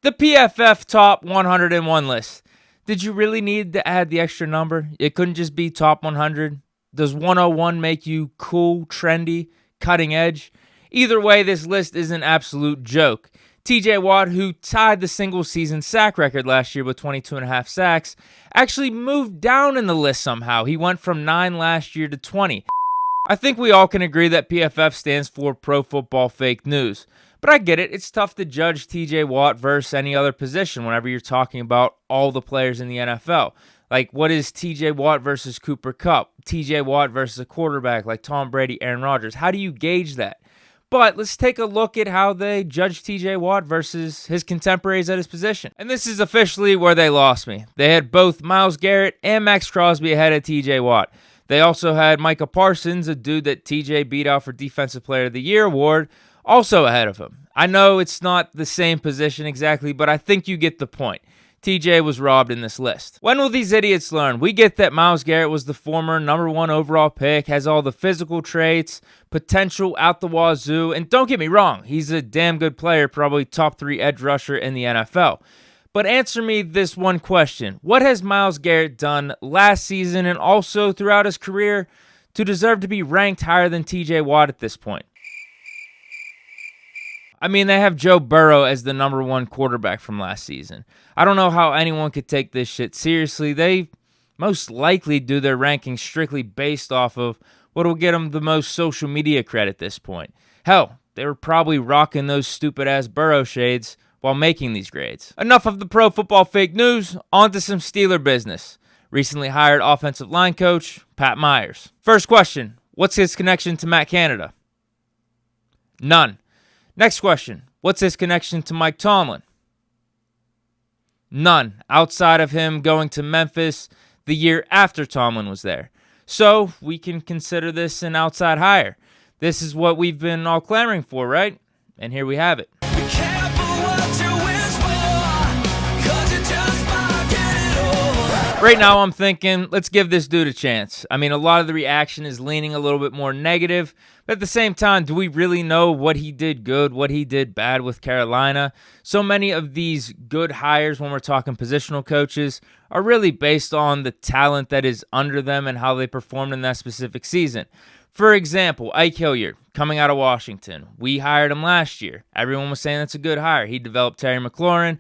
The PFF top 101 list. Did you really need to add the extra number? It couldn't just be top 100. Does 101 make you cool, trendy, cutting edge? Either way, this list is an absolute joke. TJ Watt, who tied the single season sack record last year with 22 and a half sacks, actually moved down in the list somehow. He went from 9 last year to 20. I think we all can agree that PFF stands for Pro Football Fake News. But I get it. It's tough to judge TJ Watt versus any other position whenever you're talking about all the players in the NFL. Like, what is TJ Watt versus Cooper Kupp? TJ Watt versus a quarterback like Tom Brady, Aaron Rodgers? How do you gauge that? But let's take a look at how they judge TJ Watt versus his contemporaries at his position. And this is officially where they lost me. They had both Myles Garrett and Max Crosby ahead of TJ Watt. They also had Micah Parsons, a dude that TJ beat out for Defensive Player of the Year award, also ahead of him. I know it's not the same position exactly, but I think you get the point. TJ was robbed in this list. When will these idiots learn? We get that Myles Garrett was the former #1 overall pick, has all the physical traits, potential out the wazoo, and don't get me wrong, he's a damn good player, probably top 3 edge rusher in the NFL. But answer me this one question. What has Myles Garrett done last season and also throughout his career to deserve to be ranked higher than TJ Watt at this point? I mean, they have Joe Burrow as the #1 quarterback from last season. I don't know how anyone could take this shit seriously. They most likely do their rankings strictly based off of what will get them the most social media credit at this point. Hell, they were probably rocking those stupid-ass Burrow shades while making these grades. Enough of the Pro Football Fake News, on to some Steeler business. Recently hired offensive line coach, Pat Myers. First question, what's his connection to Matt Canada? None. Next question, what's his connection to Mike Tomlin? None, outside of him going to Memphis the year after Tomlin was there. So we can consider this an outside hire. This is what we've been all clamoring for, right? And here we have it. Right now, I'm thinking, let's give this dude a chance. I mean, a lot of the reaction is leaning a little bit more negative. But at the same time, do we really know what he did good, what he did bad with Carolina? So many of these good hires, when we're talking positional coaches, are really based on the talent that is under them and how they performed in that specific season. For example, Ike Hilliard, coming out of Washington. We hired him last year. Everyone was saying that's a good hire. He developed Terry McLaurin.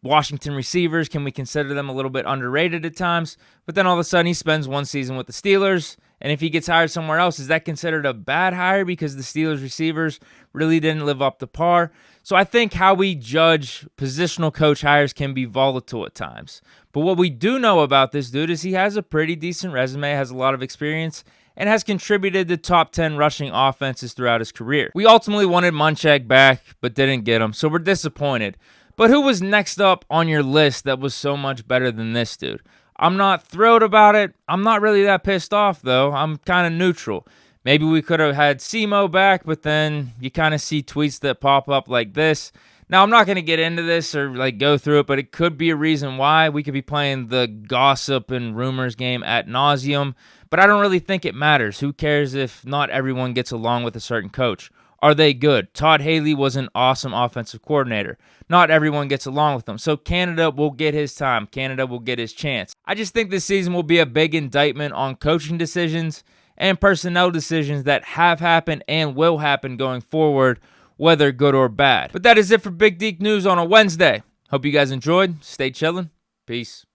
Washington receivers, can we consider them a little bit underrated at times? But then all of a sudden he spends one season with the Steelers, and if he gets hired somewhere else, is that considered a bad hire because the Steelers receivers really didn't live up to par? So I think how we judge positional coach hires can be volatile at times. But what we do know about this dude is he has a pretty decent resume, has a lot of experience, and has contributed to top 10 rushing offenses throughout his career. We ultimately wanted Munchak back, but didn't get him, so we're disappointed. But who was next up on your list that was so much better than this dude? I'm not thrilled about it. I'm not really that pissed off, though. I'm kind of neutral. Maybe we could have had Simo back, but then you kind of see tweets that pop up like this. Now, I'm not going to get into this or go through it, but it could be a reason why. We could be playing the gossip and rumors game ad nauseum, but I don't really think it matters. Who cares if not everyone gets along with a certain coach? Are they good? Todd Haley was an awesome offensive coordinator. Not everyone gets along with him. So Canada will get his time. Canada will get his chance. I just think this season will be a big indictment on coaching decisions and personnel decisions that have happened and will happen going forward, whether good or bad. But that is it for Big Deke News on a Wednesday. Hope you guys enjoyed. Stay chillin'. Peace.